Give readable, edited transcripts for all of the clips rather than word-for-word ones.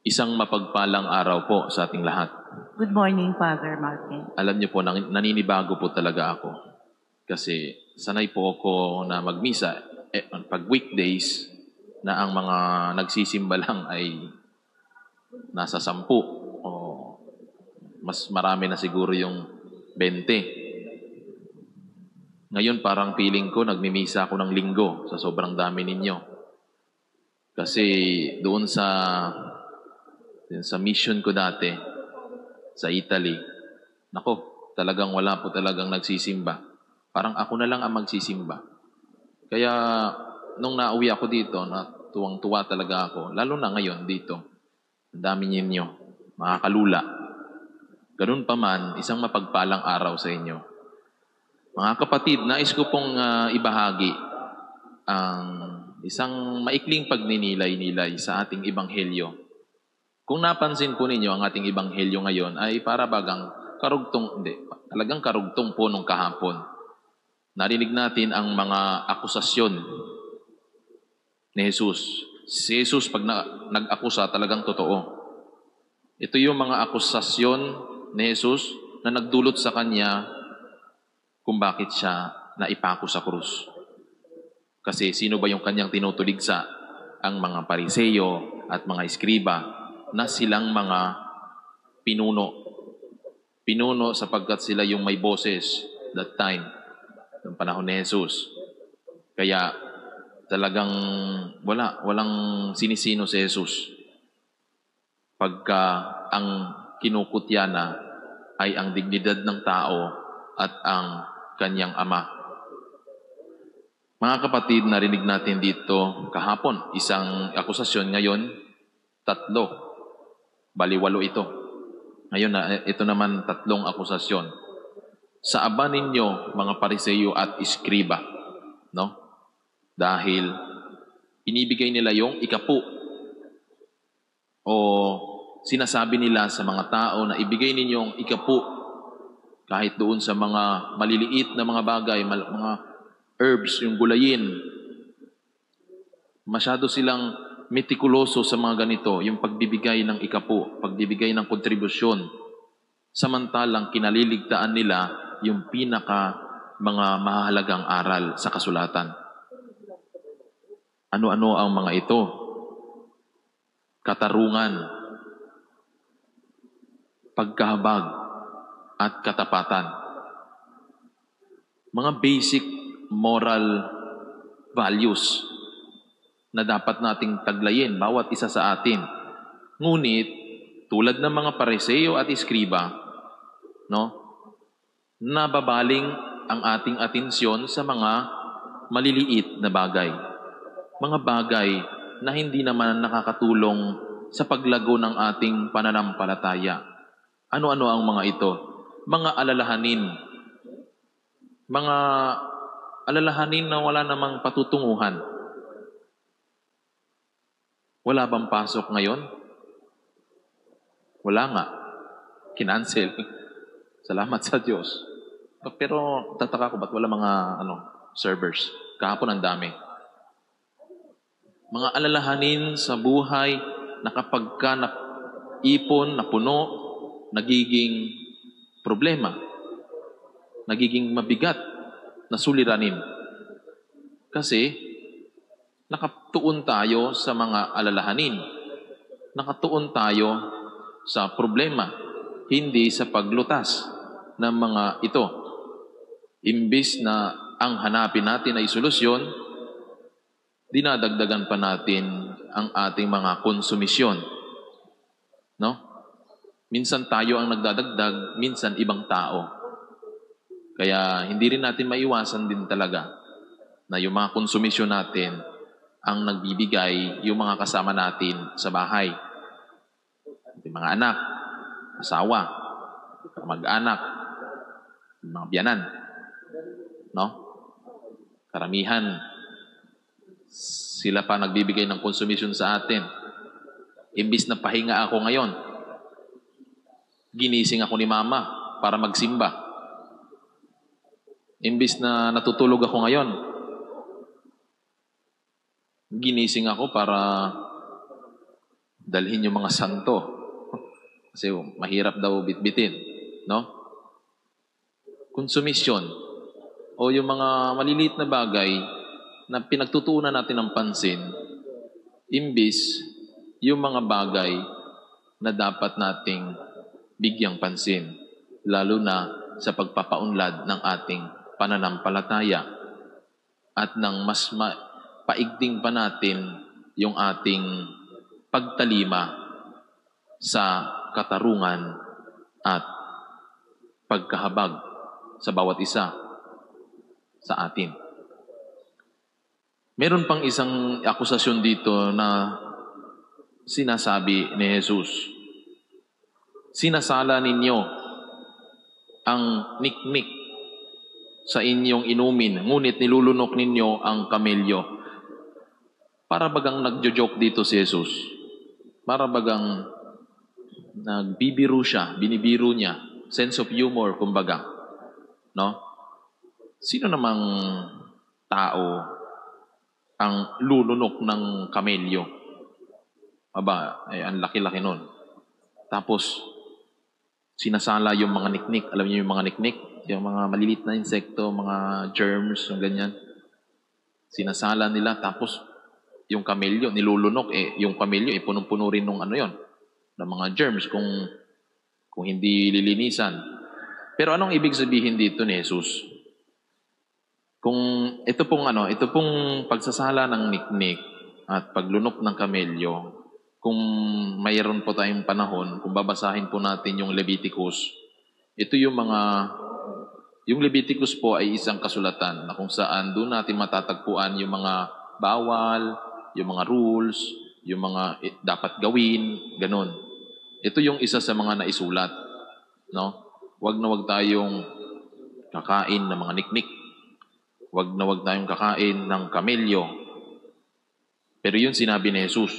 Isang mapagpalang araw po sa ating lahat. Good morning, Father Martin. Alam niyo po, naninibago po talaga ako. Kasi sanay po ako na magmisa pag weekdays na ang mga nagsisimba lang ay nasa 10 o mas marami na siguro yung 20. Ngayon parang feeling ko nagmimisa ako ng linggo sa sobrang dami ninyo. Kasi doon sa mission ko dati sa Italy, nako, talagang wala po talagang nagsisimba. Parang ako na lang ang magsisimba. Kaya nung nauwi ako dito, tuwang-tuwa talaga ako. Lalo na ngayon dito. Ang dami ninyo, makakalula. Ganun pa man, isang mapagpalang araw sa inyo. Mga kapatid, nais ko pong ibahagi ang isang maikling pagninilay-nilay sa ating ebanghelyo. Kung napansin po ninyo, ang ating ebanghelyo ngayon ay para bagang talagang karugtong po nung kahapon. Narinig natin ang mga akusasyon ni Jesus. Si Jesus, pag nag-akusa, talagang totoo. Ito yung mga akusasyon ni Jesus na nagdulot sa kanya kung bakit siya naipako sa krus. Kasi sino ba yung kanyang tinutuligsa? Ang mga Pariseo at mga Eskriba na silang mga pinuno. Pinuno sapagkat sila yung may boses that time, ng panahon ni Jesus. Kaya talagang walang sinisino si Jesus. Pagka ang kinukutya na ay ang dignidad ng tao at ang kanyang ama. Mga kapatid, narinig natin dito kahapon, isang akusasyon, ngayon, 3. Baliwalo ito. Ngayon, ito naman 3 akusasyon. Sa aba ninyo, mga Pariseo at Eskriba, no? Dahil inibigay nila yung ikapu o sinasabi nila sa mga tao na ibigay ninyong ikapu kahit doon sa mga maliliit na mga bagay, mga herbs, yung gulayin. Masyado silang metikuloso sa mga ganito, yung pagbibigay ng ikapu, pagbibigay ng kontribusyon. Samantalang kinaliligtaan nila yung pinaka mga mahalagang aral sa kasulatan. Ano-ano ang mga ito? Katarungan, pagkahabag, at katapatan. Mga basic moral values na dapat nating taglayin, bawat isa sa atin. Ngunit, tulad ng mga Pariseo at Eskriba, no, nababaling ang ating atensyon sa mga maliliit na bagay. Mga bagay na hindi naman nakakatulong sa paglago ng ating pananampalataya. Ano-ano ang mga ito? Mga alalahanin. Mga alalahanin na wala namang patutunguhan. Wala bang pasok ngayon? Wala nga. Kinancel. Salamat sa Diyos. Pero tataka ko, ba't wala mga servers? Kahapon ang dami. Mga alalahanin sa buhay na kapag ka naipon, napuno, nagiging problema. Nagiging mabigat na suliranin. Kasi nakatuon tayo sa mga alalahanin. Nakatuon tayo sa problema, hindi sa paglutas ng mga ito. Imbis na ang hanapin natin ay solusyon, dinadagdagan pa natin ang ating mga konsumisyon. No? Minsan tayo ang nagdadagdag, minsan ibang tao. Kaya hindi rin natin maiwasan din talaga na yung mga konsumisyon natin ang nagbibigay yung mga kasama natin sa bahay. Yung mga anak, asawa, mag-anak, mga biyanan. No? Karamihan, sila pa nagbibigay ng konsumisyon sa atin. Imbis na pahinga ako ngayon, ginising ako ni mama para magsimba. Imbis na natutulog ako ngayon, ginising ako para dalhin yung mga santo. Kasi mahirap daw bitbitin, no? Konsumisyon o yung mga maliliit na bagay na pinagtutuunan natin ng pansin, imbis yung mga bagay na dapat nating bigyang pansin, lalo na sa pagpapaunlad ng ating pananampalataya at nang mas paigting pa natin yung ating pagtalima sa katarungan at pagkahabag sa bawat isa sa atin. Meron pang isang akusasyon dito na sinasabi ni Jesus. Sinasala ninyo ang niknik sa inyong inumin, ngunit nilulunok ninyo ang kamelyo. Para bagang nagjo-joke dito si Jesus. Para bagang nagbibiro siya, binibiro niya. Sense of humor, kumbaga. No? Sino namang tao ang lulunok ng kamelyo? Aba, ang laki-laki nun. Tapos, sinasala yung mga niknik. Alam niyo yung mga niknik? Yung mga maliliit na insekto, mga germs, yung ganyan. Sinasala nila, tapos yung kamelyo, nilulunok. Yung kamelyo, punong-puno rin ng ano yon, ng mga germs kung hindi lilinisan. Pero anong ibig sabihin dito ni Jesus? Kung ito pong pagsasala ng niknik at paglunok ng kamelyo, kung mayroon po tayong panahon, kung babasahin po natin yung Leviticus, ito yung Leviticus po ay isang kasulatan na kung saan doon natin matatagpuan yung mga bawal, yung mga rules, yung mga dapat gawin, ganun. Ito yung isa sa mga naisulat, no? Wag na wag tayong kakain ng mga niknik. Wag na wag tayong kakain ng kamelyo. Pero yun sinabi ni Jesus.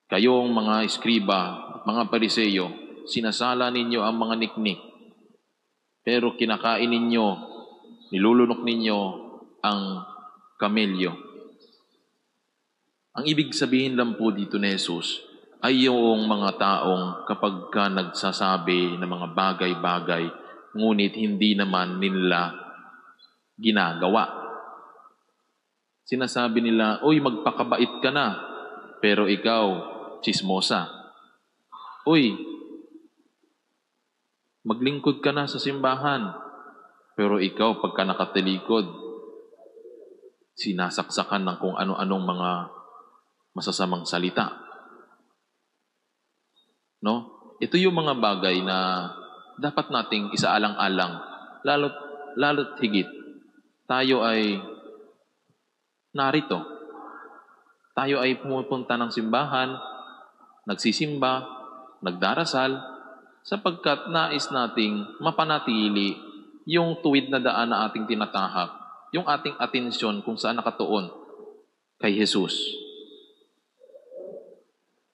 Kayong mga eskriba, mga pariseyo, sinasala ninyo ang mga niknik. Pero kinakain ninyo, nilulunok ninyo ang kamelyo. Ang ibig sabihin lang po dito ni Jesus ay yung mga taong kapag ka nagsasabi ng mga bagay-bagay, ngunit hindi naman nila ginagawa. Sinasabi nila, "Uy, magpakabait ka na, pero ikaw, chismosa. Uy, maglingkod ka na sa simbahan, pero ikaw, pagka nakatalikod, sinasaksakan ng kung ano-anong mga masasamang salita." No? Ito yung mga bagay na dapat nating isaalang-alang, lalo't higit. Tayo ay narito. Tayo ay pumupunta ng simbahan, nagsisimba, nagdarasal, sapagkat nais nating mapanatili yung tuwid na daan na ating tinatahak, yung ating atensyon kung saan nakatuon kay Jesus.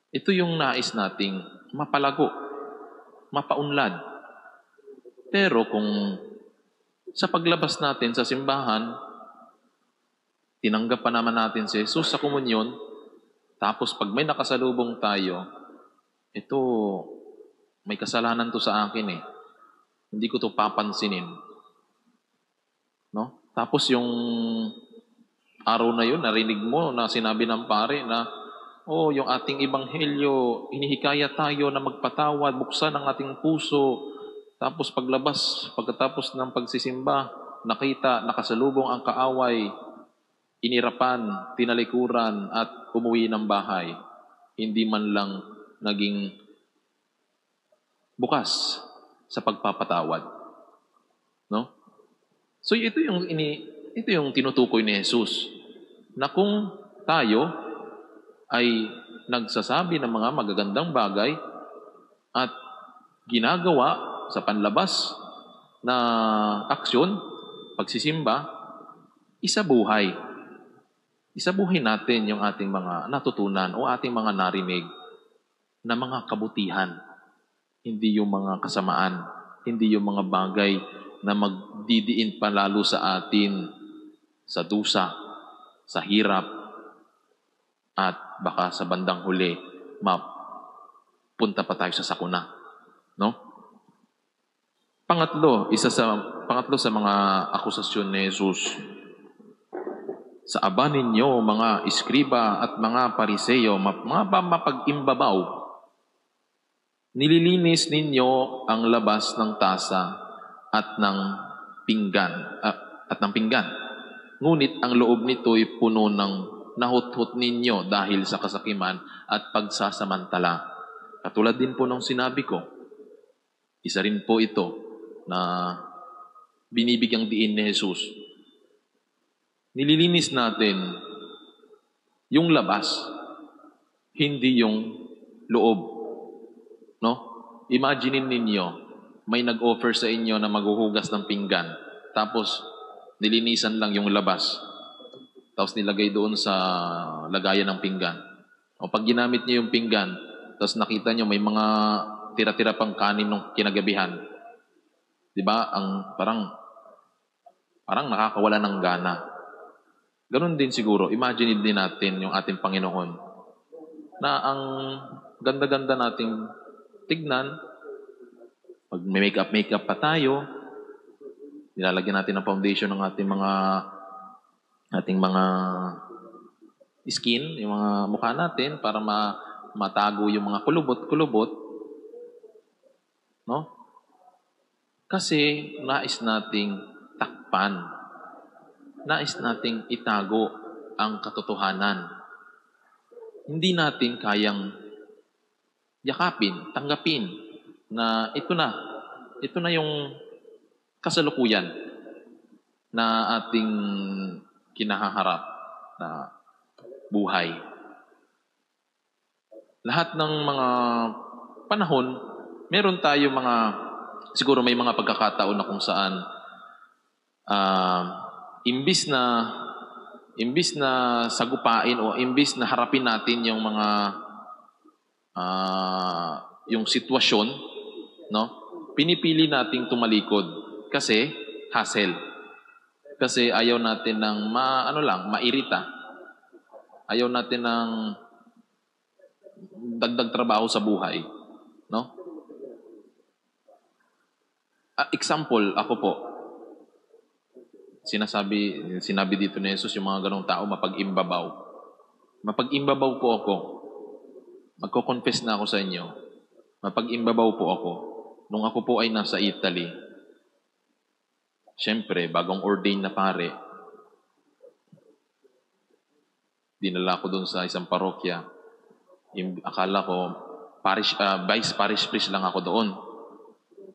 Ito yung nais nating mapalago, mapaunlad. Pero kung sa paglabas natin sa simbahan, tinanggap pa naman natin si Jesus sa komunyon, tapos pag may nakasalubong tayo, ito, may kasalanan to sa akin eh. Hindi ko to papansinin. No? Tapos yung araw na yun, narinig mo na sinabi ng pare na, yung ating ebanghelyo, hinihikayat tayo na magpatawad, buksan ang ating puso. Tapos pagkatapos ng pagsisimba, nakita, nakasalubong ang kaaway, inirapan, tinalikuran, at umuwi ng bahay. Hindi man lang naging bukas sa pagpapatawad. No? So ito yung tinutukoy ni Jesus, na kung tayo ay nagsasabi ng mga magagandang bagay at ginagawa sa panlabas na aksyon, pagsisimba, isabuhay natin yung ating mga natutunan o ating mga narinig na mga kabutihan. Hindi yung mga kasamaan, hindi yung mga bagay na magdidiin palalo sa atin sa dusa, sa hirap, at baka sa bandang huli, mapunta pa tayo sa sakuna. No? Pangatlo sa mga akusasyon ni Jesus, sa aba ninyo, mga iskriba at mga pariseyo, mga mapag-imbabaw, nililinis ninyo ang labas ng tasa at ng pinggan. Ngunit ang loob nito'y puno ng nahuthot ninyo dahil sa kasakiman at pagsasamantala. Katulad din po ng sinabi ko, isa rin po ito na binibigyang diin ni Jesus. Nililinis natin yung labas, hindi yung loob. No? Imaginin ninyo, may nag-offer sa inyo na maghuhugas ng pinggan, tapos nilinisan lang yung labas, tapos nilagay doon sa lagayan ng pinggan. O pag ginamit niyo yung pinggan, tapos nakita niyo may mga tira-tira pang kanin ng kinagabihan, di ba? Parang nakakawala ng gana. Ganon din siguro, imagine din natin yung ating Panginoon na ang ganda-ganda nating tignan, pag may makeup pa tayo, nilalagyan natin ng foundation ng ating mga skin, yung mga mukha natin para matago yung mga kulubot, no? Kasi nais nating takpan, nais nating itago ang katotohanan. Hindi natin kayang yakapin, tanggapin na ito na yung kasalukuyan na ating kinahaharap na buhay. Lahat ng mga panahon, meron tayo siguro may mga pagkakataon na kung saan imbis na sagupain o imbis na harapin natin yung mga yung sitwasyon, no? Pinipili nating tumalikod kasi hassle. Kasi ayaw natin ng mairita. Ayaw natin ng dagdag trabaho sa buhay, no? Example, ako po. Sinabi dito ni Jesus yung mga ganong tao mapag-imbabaw. Mapag-imbabaw po ako. Magko-confess na ako sa inyo. Mapag-imbabaw po ako. Nung ako po ay nasa Italy, siyempre, bagong ordain na pare, dinala ko doon sa isang parokya. Akala ko, vice parish priest lang ako doon.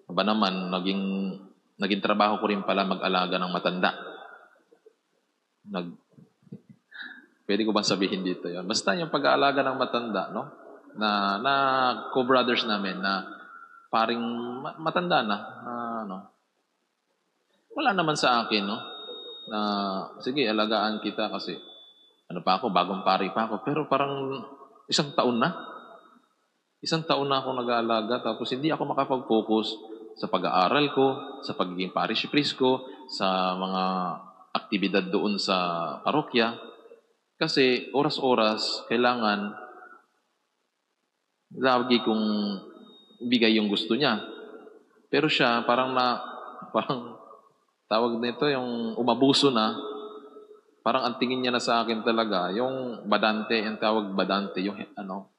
Aba naman, naging trabaho ko rin pala mag-alaga ng matanda. Pwede ko bang sabihin dito yun? Basta yung pag-aalaga ng matanda, no? Na co-brothers namin na paring matanda na, no? Wala naman sa akin, no? Na, sige, alagaan kita kasi, bagong pari pa ako. Pero parang isang taon na ako nag-aalaga, tapos hindi ako makapag-focus sa pag-aaral ko, sa pagiging parish priest ko, sa mga aktibidad doon sa parokya. Kasi oras-oras, kailangan lagi kong bigay yung gusto niya. Pero siya, parang tawag nito, yung umabuso na, parang ang tingin niya na sa akin talaga, yung badante, yung tawag badante, yung ano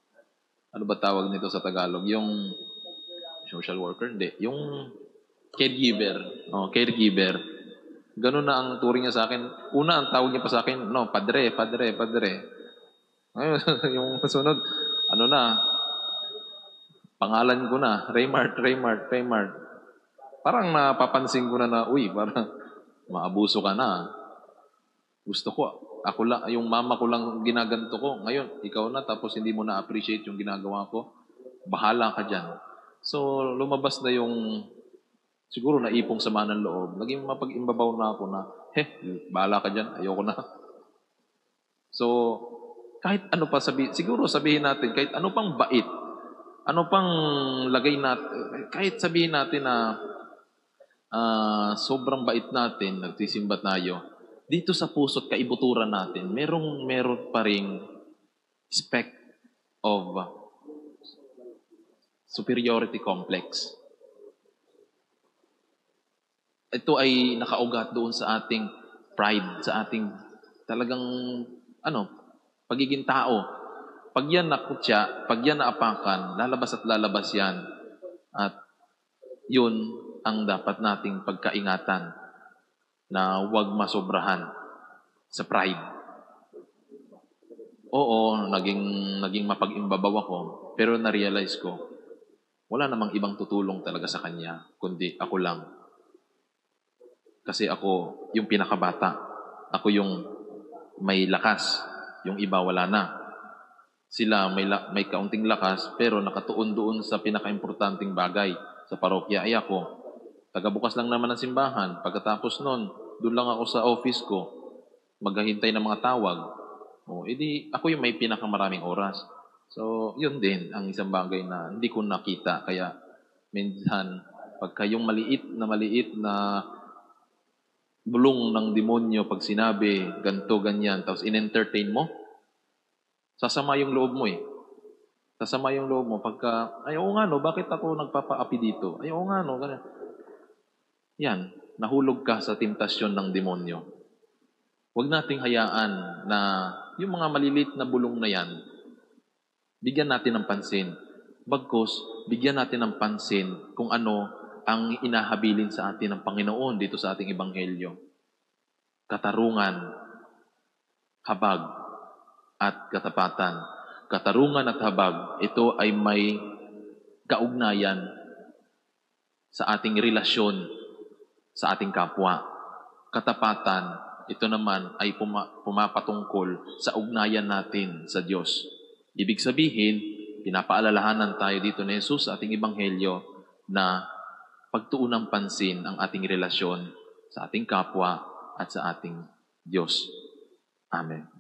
ba tawag nito sa Tagalog? Yung social worker? Hindi. Yung caregiver. Caregiver. Ganun na ang turing niya sa akin. Una, ang tawag niya pa sa akin, padre. Ngayon, yung sunod, pangalan ko na, Raymart. Parang napapansin ko na, uy, parang maabuso ka na. Gusto ko, ako lang, yung mama ko lang ginaganto ko. Ngayon, ikaw na, tapos hindi mo na-appreciate yung ginagawa ko. Bahala ka dyan. So, lumabas na yung, siguro naipong sama ng loob. Naging mapag-imbabaw na ako na, bahala ka dyan, ayoko na. So, kahit ano pa siguro sabihin natin, kahit ano pang bait, ano pang lagay natin, kahit sabihin natin na sobrang bait natin, nagsisimba tayo, dito sa puso't kaibuturan natin, meron pa ring speck of superiority complex. Ito ay nakaugat doon sa ating pride, sa ating talagang pagiging tao. Pag yan nakutya, pag yan naapakan, lalabas at lalabas yan. At yun ang dapat nating pagkaingatan na huwag masobrahan sa pride. Oo, naging mapag-imbabaw ako, pero na-realize ko, wala namang ibang tutulong talaga sa kanya, kundi ako lang. Kasi ako yung pinakabata. Ako yung may lakas. Yung iba wala na. Sila may kaunting lakas, pero nakatuon doon sa pinaka-importanting bagay sa parokya. Ay ako, tagabukas lang naman ng simbahan. Pagkatapos nun, doon lang ako sa office ko, maghahintay ng mga tawag. O, edi ako yung may pinakamaraming oras. So, yun din ang isang bagay na hindi ko nakita. Kaya, minsan, pagka yung maliit na bulong ng demonyo pag sinabi, ganto, ganyan, tapos in-entertain mo, sasama yung loob mo eh. Sasama yung loob mo pagka, ay oo nga no, bakit ako nagpapaapi dito? Ay oo nga no, ganyan. Yan, nahulog ka sa tentasyon ng demonyo. Huwag nating hayaan na yung mga malilit na bulong na yan, bigyan natin ng pansin. Bagkus, bigyan natin ng pansin kung ano ang inahabilin sa atin ng Panginoon dito sa ating Ebanghelyo. Katarungan, habag, at katapatan. Katarungan at habag, ito ay may kaugnayan sa ating relasyon sa ating kapwa. Katapatan, ito naman ay pumapatungkol sa ugnayan natin sa Diyos. Ibig sabihin, pinapaalalahanan tayo dito ni Jesus sa ating Ebanghelyo na pagtuon ng pansin ang ating relasyon sa ating kapwa at sa ating Diyos. Amen.